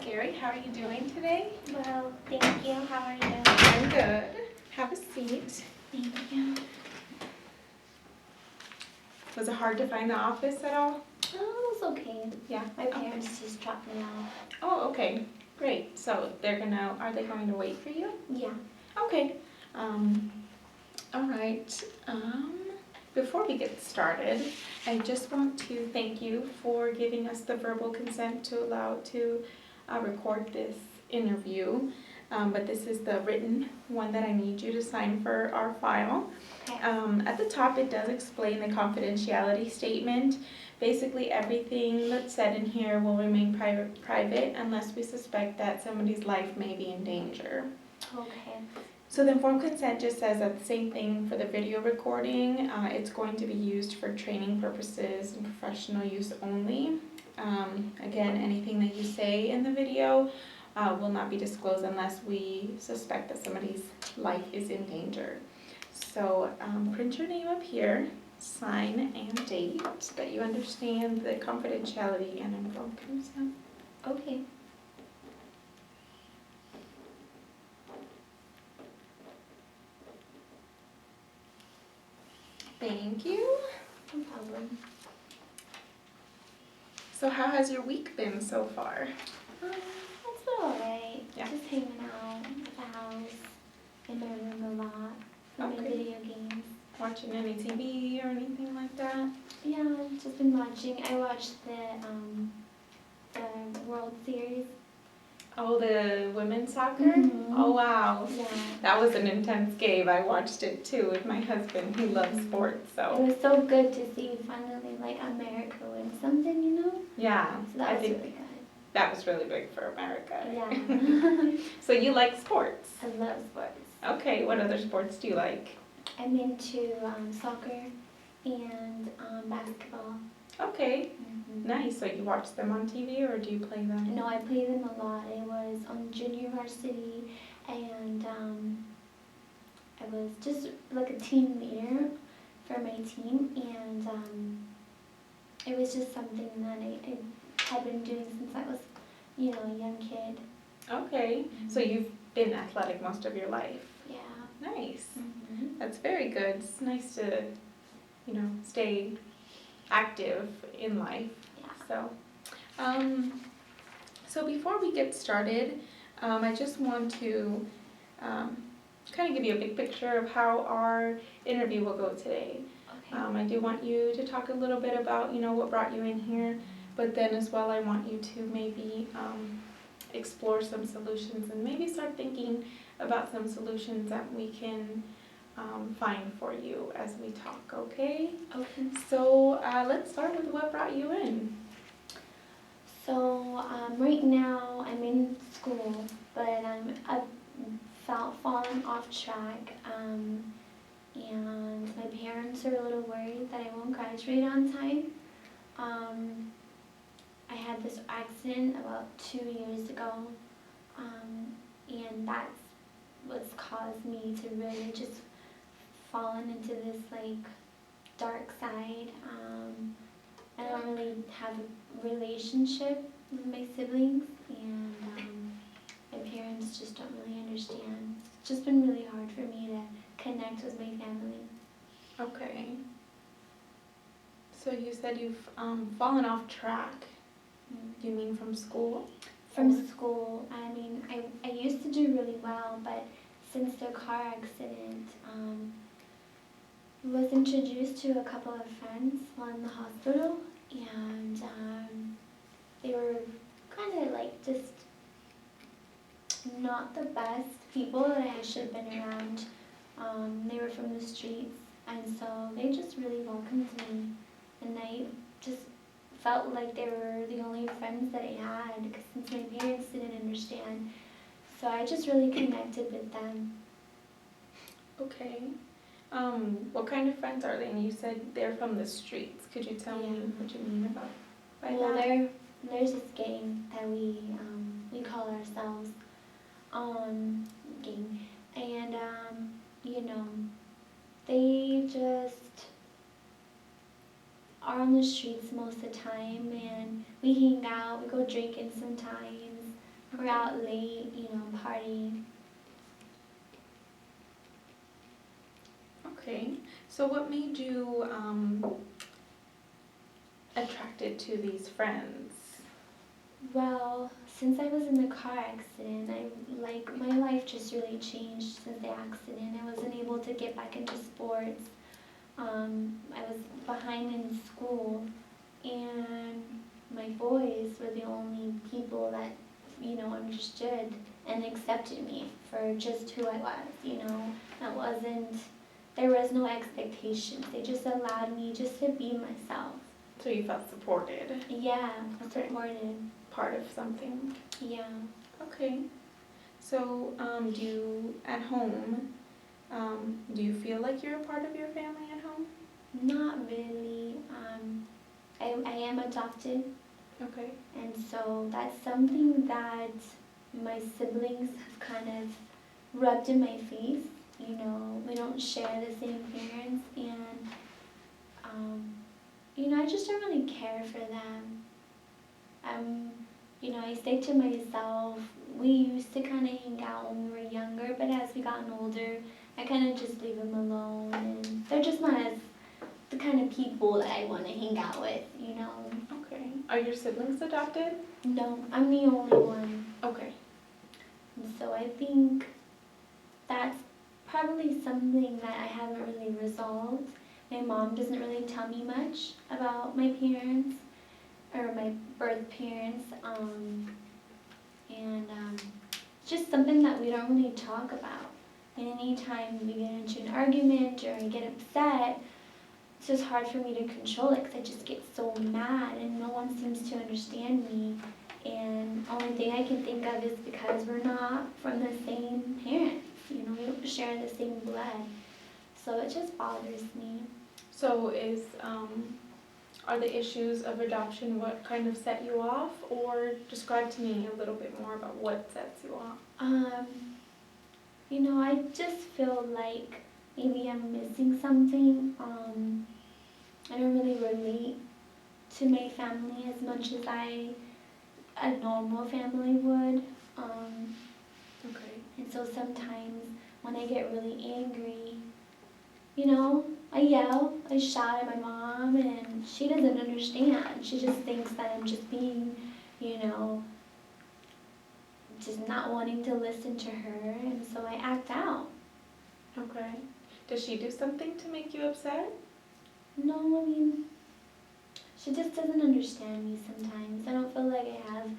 Gary. How are you doing today? Well, thank you. How are you? I'm good. Have a seat. Thank you. Was it hard to find the office at all? Oh, it was okay. Yeah. My parents just dropped me off. Oh, okay. Great. So are they going to wait for you? Yeah. Okay. All right. Before we get started, I just want to thank you for giving us the verbal consent to allow to record this interview. But this is the written one that I need you to sign for our file. Okay. At the top, it does explain the confidentiality statement. Basically, everything that's said in here will remain private unless we suspect that somebody's life may be in danger. Okay. So the informed consent just says that the same thing for the video recording. It's going to be used for training purposes and professional use only. Again, anything that you say in the video will not be disclosed unless we suspect that somebody's life is in danger. So print your name up here, sign and date, so that you understand the confidentiality and informed consent. Okay. Thank you. No problem. So how has your week been so far? It's been alright. Yeah. Just hanging out at the house, in my room a lot, playing Okay. video games. Watching any TV or anything like that? Yeah, I've just been watching. I watched the World Series. Oh, the women's soccer? Mhm. Oh, wow. Yeah. That was an intense game. I watched it too with my husband. He loves sports, It so. was so good to see finally like America win something, you know? Yeah, So that I was think really good. that was really big for America. Yeah. So you like sports? I love sports. Okay, what other sports do you like? I'm into soccer and basketball. Okay, Mhm. nice. So you watch them on TV or do you play them? No, I play them a lot. I was on junior varsity and I was just like a team leader for my team, and it was just something that I had been doing since I was, a young kid. Okay, so you've been athletic most of your life. Yeah. Nice. Mhm. That's very good. It's nice to, stay active in life. Yeah. So before we get started, I just want to kind of give you a big picture of how our interview will go today. Okay. I do want you to talk a little bit about, what brought you in here, but then as well I want you to maybe explore some solutions and maybe start thinking about some solutions that we can find for you as we talk, okay? Okay. So let's start with what brought you in. So right now I'm in school, but I've fallen off track, and my parents are a little worried that I won't graduate on time. I had this accident about 2 years ago, and that's what's caused me to really just fallen into this like dark side. I don't really have a relationship with my siblings, and my parents just don't really understand. It's just been really hard for me to connect with my family. Okay. So you said you've fallen off track. Do you mean from school? From school, I mean, I used to do really well, but since the car accident, was introduced to a couple of friends while in the hospital, and they were kind of like just not the best people that I should have been around. They were from the streets, and so they just really welcomed me, and I just felt like they were the only friends that I had, because since my parents didn't understand, so I just really connected with them. Okay. What kind of friends are they? And you said they're from the streets. Could you tell me what you mean by Well, that? there's this gang that we call ourselves gang, and they just are on the streets most of the time, and we hang out, we go drinking sometimes, We're out late, partying. Okay. So what made you attracted to these friends? Well, since I was in the car accident, my life just really changed since the accident. I wasn't able to get back into sports. I was behind in school, and my boys were the only people that, understood and accepted me for just who I was. That wasn't, there was no expectations. They just allowed me just to be myself. So you felt supported, Yeah, Okay. supported. part of something. Yeah. Okay. So do you, at home, do you feel like you're a part of your family at home? Not really. I am adopted, Okay. and so that's something that my siblings have kind of rubbed in my face. We don't share the same parents, and I just don't really care for them. I stay to myself. We used to kind of hang out when we were younger, but as we gotten older, I kind of just leave them alone, and they're just not as the kind of people that I want to hang out with. Okay. Are your siblings adopted? No, I'm the only one. Okay. And so I think that's probably something that I haven't really resolved. My mom doesn't really tell me much about my parents or my birth parents. It's just something that we don't really talk about. And anytime we get into an argument or I get upset, it's just hard for me to control it because I just get so mad and no one seems to understand me. And the only thing I can think of is because we're not from the same parents. We don't share the same blood. So it just bothers me. So are the issues of adoption what kind of set you off, or describe to me a little bit more about what sets you off? I just feel like maybe I'm missing something. I don't really relate to my family as much as a normal family would. Okay. And so sometimes when I get really angry, I yell, I shout at my mom, and she doesn't understand. She just thinks that I'm just being, just not wanting to listen to her, and so I act out. Okay. Does she do something to make you upset? No, I mean, she just doesn't understand me sometimes. I don't feel like I have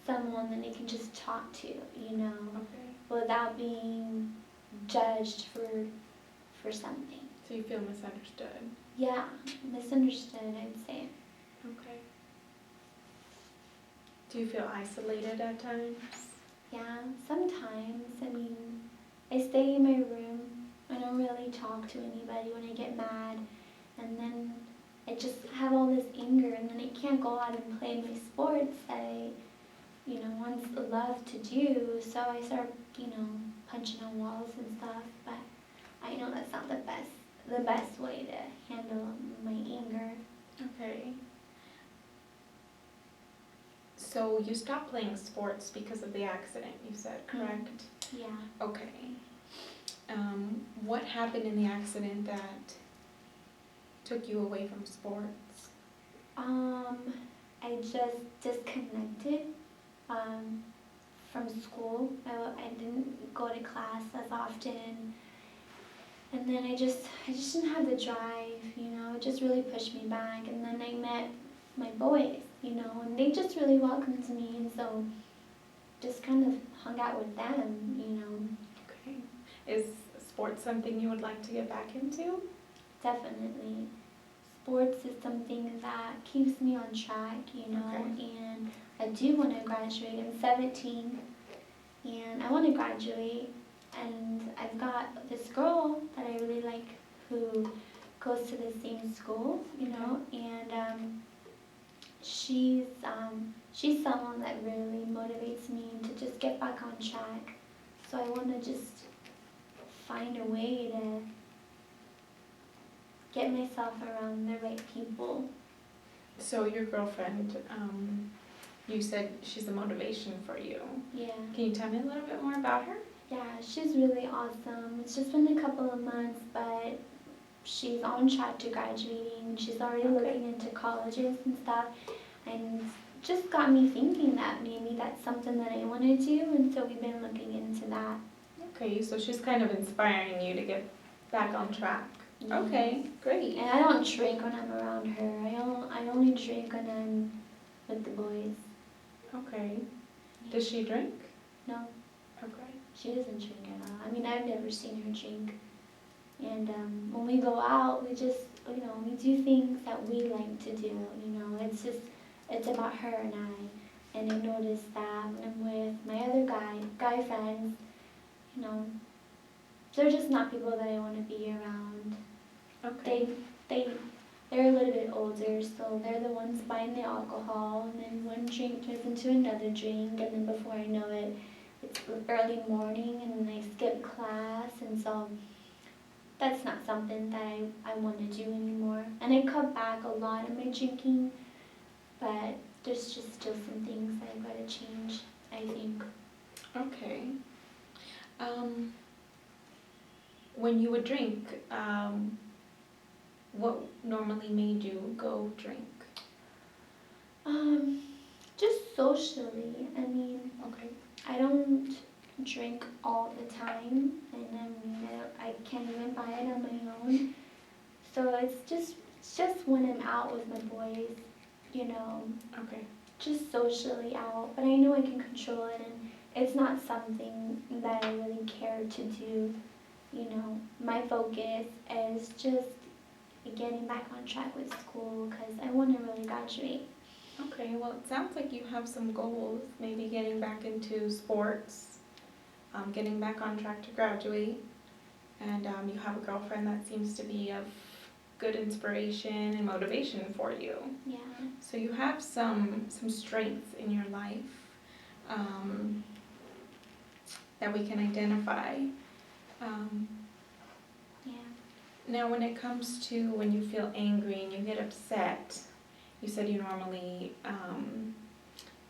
someone that I can just talk to, Okay. without being judged for something. So you feel misunderstood? Yeah, misunderstood, I'd say. Okay. Do you feel isolated at times? Yeah, sometimes. I mean, I stay in my room. I don't really talk to anybody when I get mad. And then I just have all this anger, and then I can't go out and play my sports that I, once loved to do. So I start, punching on walls and stuff. But I know that's not the best way to handle my anger. Okay. So you stopped playing sports because of the accident, you said, correct? Yeah. Okay. What happened in the accident that took you away from sports? I just disconnected from school. I didn't go to class as often. And then I just didn't have the drive, it just really pushed me back. And then I met my boys, and they just really welcomed me, and so just kind of hung out with them. Okay. Is sports something you would like to get back into? Definitely. Sports is something that keeps me on track, Okay. and I do want to graduate. I'm 17, and I want to graduate. And I've got this girl that I really like who goes to the same school, and she's someone that really motivates me to just get back on track. So I want to just find a way to get myself around the right people. So your girlfriend you said she's a motivation for you. Yeah. Can you tell me a little bit more about her? Yeah, she's really awesome. It's just been a couple of months, but she's on track to graduating. She's already looking into colleges and stuff, and just got me thinking that maybe that's something that I want to do, and so we've been looking into that. Okay, so she's kind of inspiring you to get back on track. Yeah. Okay, great. And I don't drink when I'm around her. I only drink when I'm with the boys. Okay. Does she drink? No, Okay. she doesn't drink at all. I mean, I've never seen her drink. And when we go out, we just, we do things that we like to do. It's about her and I. And I noticed that when I'm with my other guy friends, they're just not people that I want to be around. Okay. They're a little bit older, so they're the ones buying the alcohol, and then one drink turns into another drink, and then before I know it, it's early morning, and then I skip class, and so that's not something that I want to do anymore. And I cut back a lot of my drinking, but there's just still some things I've got to change, I think. Okay. When you would drink, what normally made you go drink? Just socially. I mean, Okay. I don't drink all the time, and I can't even buy it on my own. So it's just when I'm out with my boys, Okay. just socially out. But I know I can control it, and it's not something that I really care to do. My focus is just getting back on track with school because I want to really graduate. Okay, well, it sounds like you have some goals, maybe getting back into sports, getting back on track to graduate, and you have a girlfriend that seems to be of good inspiration and motivation for you. Yeah. So you have some strengths in your life that we can identify. Yeah. Now, when it comes to when you feel angry and you get upset, you said you normally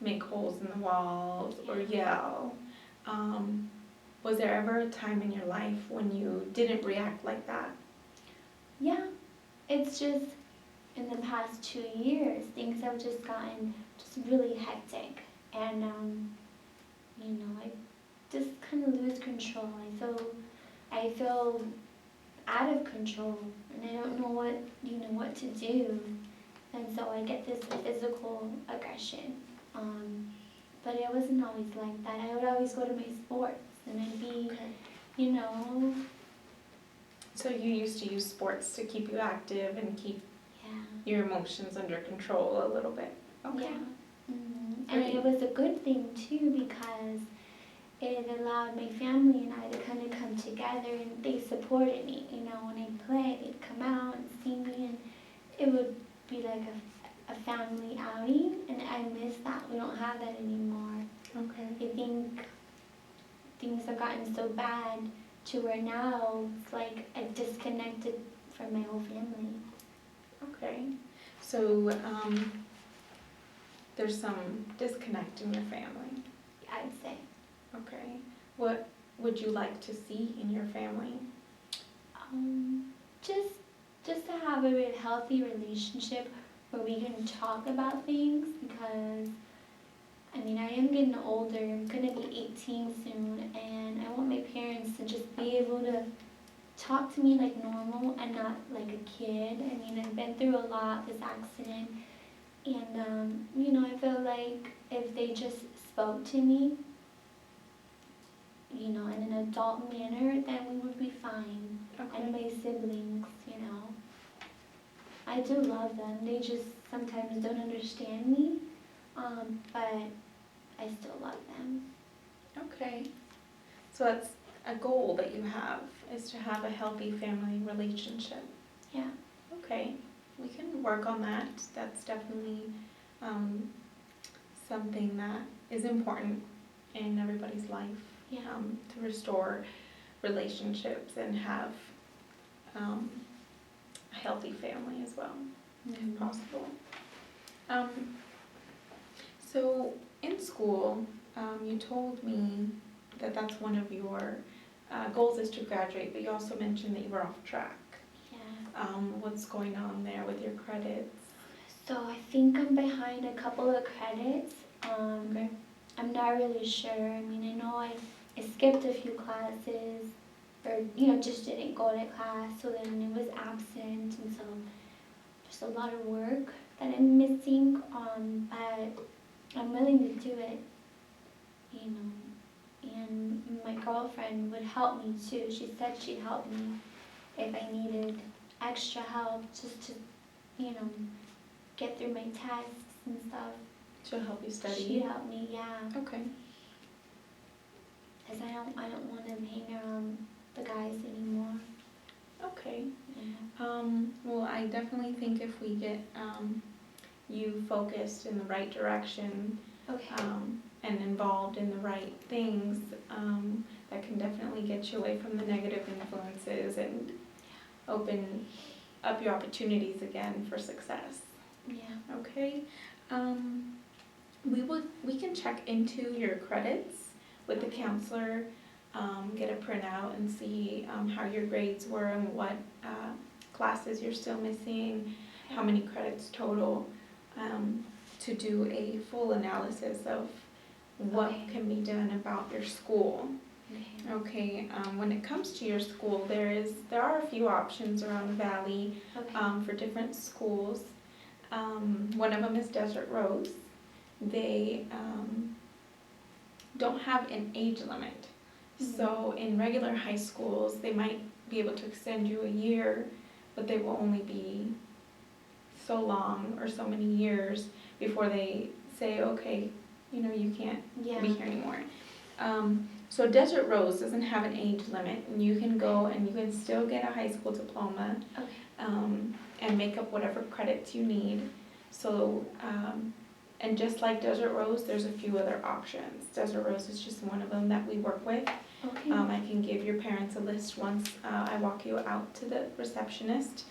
make holes in the walls or yell. Was there ever a time in your life when you didn't react like that? Yeah. It's just in the past 2 years, things have just gotten just really hectic, and I just kind of lose control. I feel out of control, and I don't know what to do, and so I get this physical aggression. But it wasn't always like that. I would always go to my sports, and I'd be, So you used to use sports to keep you active and keep yeah. your emotions under control a little bit. Okay. Yeah. And it was a good thing too because it allowed my family and I to kind of come together, and they supported me. When I played, they'd come out and see me, and it would be like a family outing, and I miss that. We don't have that anymore. Okay. I think things have gotten so bad to where now it's like I've disconnected from my whole family. Okay. So there's some disconnect in your family. I'd say. Okay. What would you like to see in your family? Just to have a really healthy relationship where we can talk about things, because I am getting older. I'm gonna be 18 soon, and I want my parents to just be able to talk to me like normal and not like a kid. I've been through a lot, this accident, and I feel like if they just spoke to me, in an adult manner, then we would be fine. Okay. And my siblings, I do love them. They just sometimes don't understand me, but I still love them. Okay. So that's a goal that you have, is to have a healthy family relationship. Yeah. Okay. We can work on that. That's definitely something that is important in everybody's life. Yeah. To restore relationships and have a healthy family as well, if possible. So in school, you told me that that's one of your goals is to graduate, but you also mentioned that you were off track. Yeah. What's going on there with your credits? So I think I'm behind a couple of credits. Okay. I'm not really sure. I mean, I know I skipped a few classes, or just didn't go to class, so then it was absent, and so there's a lot of work that I'm missing. But I'm willing to do it, you know. And my girlfriend would help me too. She said she'd help me if I needed extra help, just to, you know, get through my tests and stuff. She'll help you study. She'd help me, yeah. Okay. Because I don't want to hang around the guys anymore. Okay. Yeah. Well, I definitely think if we get you focused in the right direction, Okay. and involved in the right things, that can definitely get you away from the negative influences and open up your opportunities again for success. Yeah. Okay. We can check into your credits with the counselor, get a printout and see how your grades were and what classes you're still missing, how many credits total, to do a full analysis of what can be done about your school. Okay, when it comes to your school, there are a few options around the valley for different schools. One of them is Desert Rose. They don't have an age limit. So in regular high schools, they might be able to extend you a year, but they will only be so long or so many years before they say, okay, you can't be here anymore. So Desert Rose doesn't have an age limit, and you can go and you can still get a high school diploma, and make up whatever credits you need. So, and just like Desert Rose, there's a few other options. Desert Rose is just one of them that we work with. I can give your parents a list once I walk you out to the receptionist,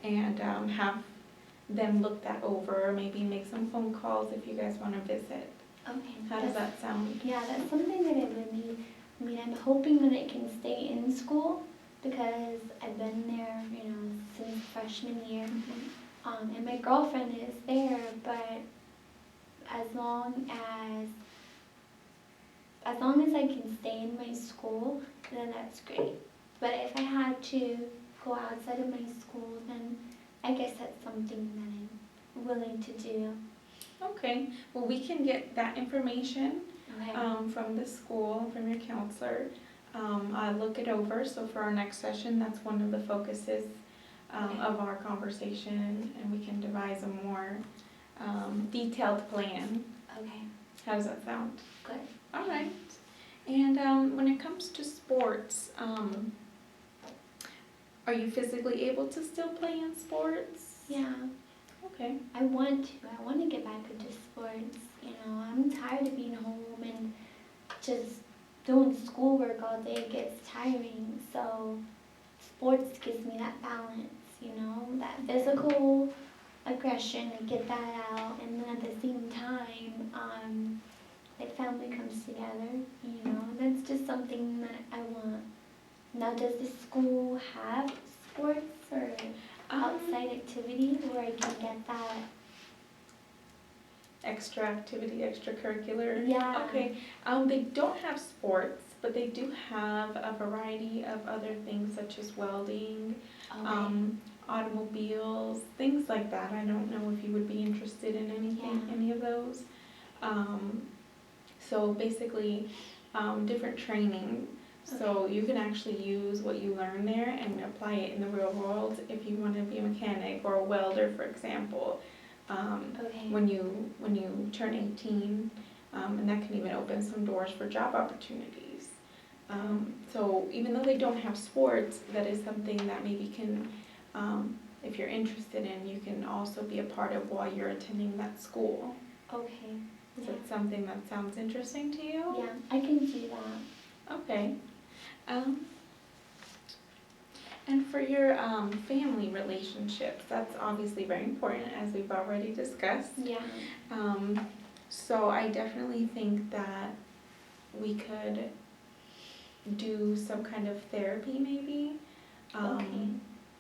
and have them look that over, maybe make some phone calls if you guys want to visit. Okay. How does that sound? Yeah, that's something that I would need. I mean, I'm hoping that I can stay in school because I've been there, since freshman year. And my girlfriend is there, but as long as I can stay in my school, then that's great. But if I had to go outside of my school, then I guess that's something that I'm willing to do. Okay, well, we can get that information Okay. from the school, from your counselor. I'll look it over, so for our next session, that's one of the focuses of our conversation, and we can devise a more detailed plan. Okay. How does that sound? Good. All right. And when it comes to sports, are you physically able to still play in sports? Yeah. Okay. I want to get back into sports. I'm tired of being home and just doing schoolwork all day. It gets tiring. So sports gives me that balance, that physical aggression. I get that out, and then at the same time, like family comes together. That's just something that I want. Now, does the school have sports or outside activity where I can get that? Extra activity, extracurricular? Yeah. Okay. They don't have sports, but they do have a variety of other things such as welding, automobiles, things like that. I don't know if you would be interested in any of those. So basically, different training. So you can actually use what you learn there and apply it in the real world if you want to be a mechanic or a welder, for example. When you turn 18, and that can even open some doors for job opportunities. So even though they don't have sports, that is something that maybe can, if you're interested in, you can also be a part of while you're attending that school. Okay. Is it something that sounds interesting to you? Yeah, I can do that. Okay. And for your family relationships, that's obviously very important, as we've already discussed. Yeah. So I definitely think that we could do some kind of therapy maybe. Okay.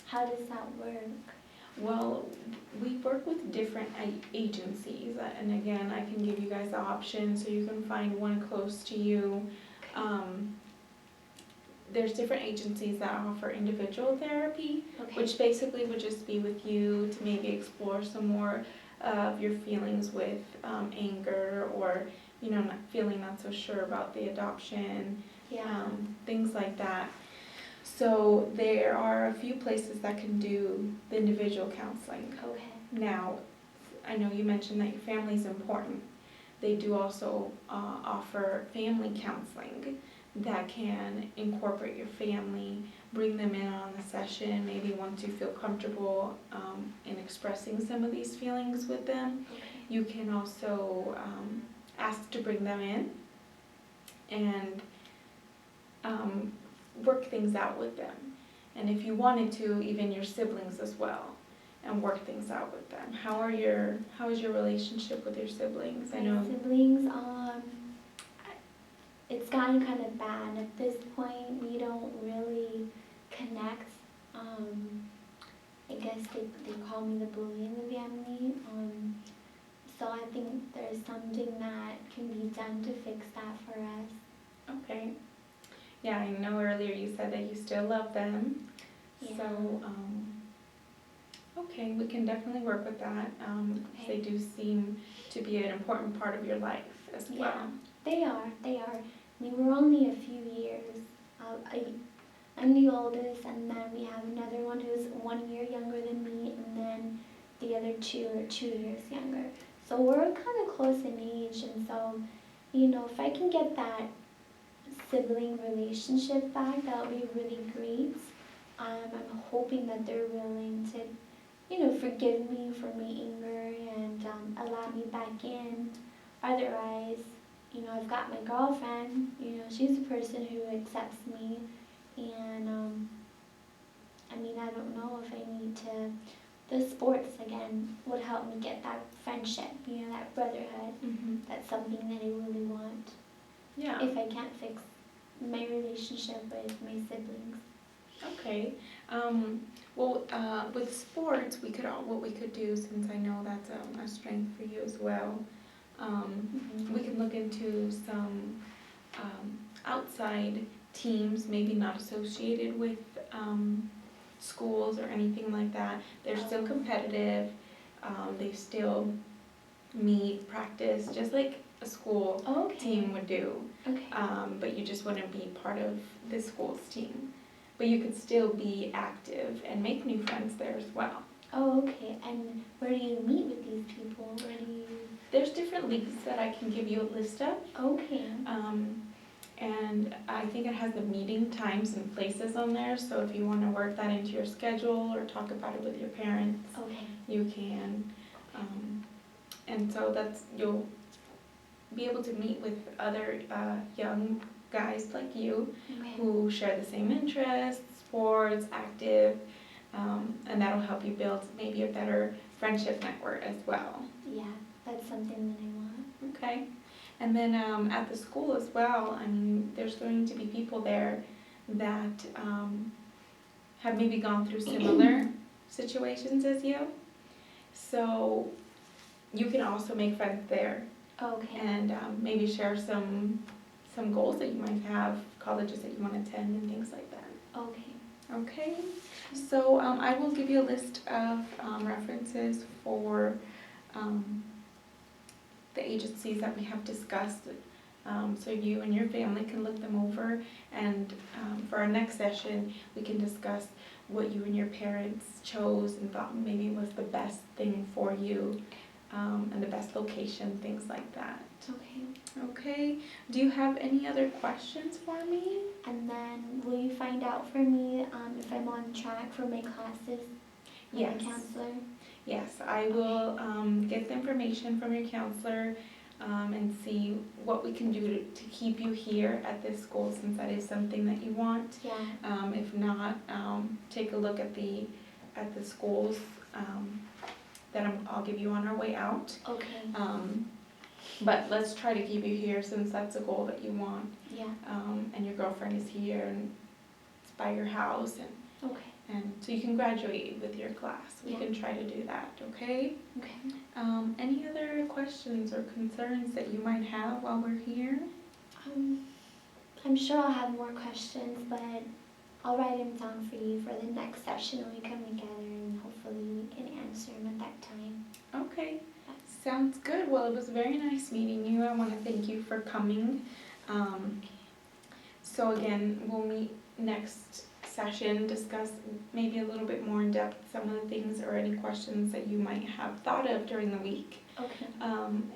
How does that work? Well, we work with different agencies, and again, I can give you guys the option so you can find one close to you. There's different agencies that offer individual therapy, Okay. which basically would just be with you to maybe explore some more of your feelings with anger, or feeling not so sure about the adoption, Yeah. things like that. So there are a few places that can do the individual counseling. Okay. Now, I know you mentioned that your family is important. They do also offer family counseling that can incorporate your family, bring them in on the session, maybe once you feel comfortable in expressing some of these feelings with them. Okay. You can also ask to bring them in and work things out with them. And if you wanted to, even your siblings as well, and work things out with them. How is your relationship with your siblings? I know. My siblings, it's gotten kind of bad at this point. We don't really connect. I guess they call me the bully in the family. So I think there's something that can be done to fix that for us. Okay. Yeah, I know earlier you said that you still love them. Yeah. So, okay, we can definitely work with that. Okay. They do seem to be an important part of your life as well. Yeah, they are. I mean, we're only a few years. I'm the oldest, and then we have another one who's 1 year younger than me, and then the other two are 2 years younger. So we're kind of close in age, and so, if I can get that sibling relationship back, that would be really great. I'm hoping that they're willing to, forgive me for my anger and allow me back in. Otherwise, I've got my girlfriend, she's a person who accepts me, and I mean, I don't know if I need to, the sports again would help me get that friendship, that brotherhood. Mm-hmm. That's something that I really want. Yeah. If I can't fix my relationship with my siblings. Okay. Well, with sports, what we could do, since I know that's a strength for you as well, we can look into some outside teams, maybe not associated with schools or anything like that. They're still competitive. They still meet, practice, just like a school team would do. Okay. But you just wouldn't be part of the school's team. But you could still be active and make new friends there as well. Oh, okay. And where do you meet with these people? There's different leagues that I can give you a list of. Okay. And I think it has the meeting times and places on there, so if you want to work that into your schedule or talk about it with your parents, Okay. you can. And so you'll be able to meet with other young guys like you who share the same interests, sports, active, and that'll help you build maybe a better friendship network as well. Yeah, that's something that I want. Okay. And then at the school as well, I mean, there's going to be people there that have maybe gone through similar situations as you. So you can also make friends there. Okay. And maybe share some goals that you might have, colleges that you want to attend and things like that. Okay. Okay. So I will give you a list of references for the agencies that we have discussed, so you and your family can look them over, and for our next session we can discuss what you and your parents chose and thought maybe was the best thing for you, and the best location, things like that. Okay. Okay, do you have any other questions for me? And then will you find out for me if I'm on track for my classes? Yes. My counselor? Yes, I will get the information from your counselor and see what we can do to keep you here at this school, since that is something that you want. Yeah. If not, take a look at the schools that I'll give you on our way out. Okay. But let's try to keep you here since that's a goal that you want. Yeah. And your girlfriend is here and it's by your house Okay. and so you can graduate with your class. We can try to do that, okay? Okay. Any other questions or concerns that you might have while we're here? I'm sure I'll have more questions, but I'll write them down for you for the next session when we come together, and hopefully we can answer them at that time. Okay, sounds good. Well, it was very nice meeting you. I want to thank you for coming. So again, we'll meet next session, discuss maybe a little bit more in depth some of the things or any questions that you might have thought of during the week. Okay.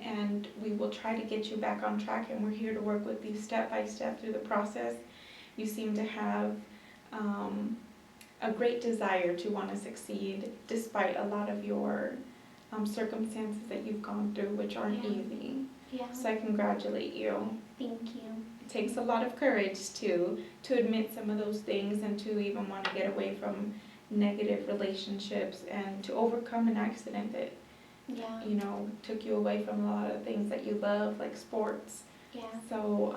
And we will try to get you back on track, and we're here to work with you step by step through the process. You seem to have a great desire to want to succeed despite a lot of your circumstances that you've gone through, which aren't easy. Yeah. So I congratulate you. Thank you. It takes a lot of courage to admit some of those things and to even want to get away from negative relationships and to overcome an accident that took you away from a lot of things that you love, like sports. Yeah. So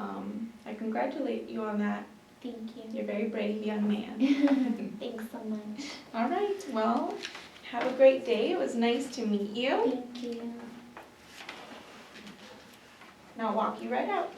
I congratulate you on that. Thank you. You're a very brave young man. Thanks so much. All right, well, have a great day. It was nice to meet you. Thank you. Now I'll walk you right out.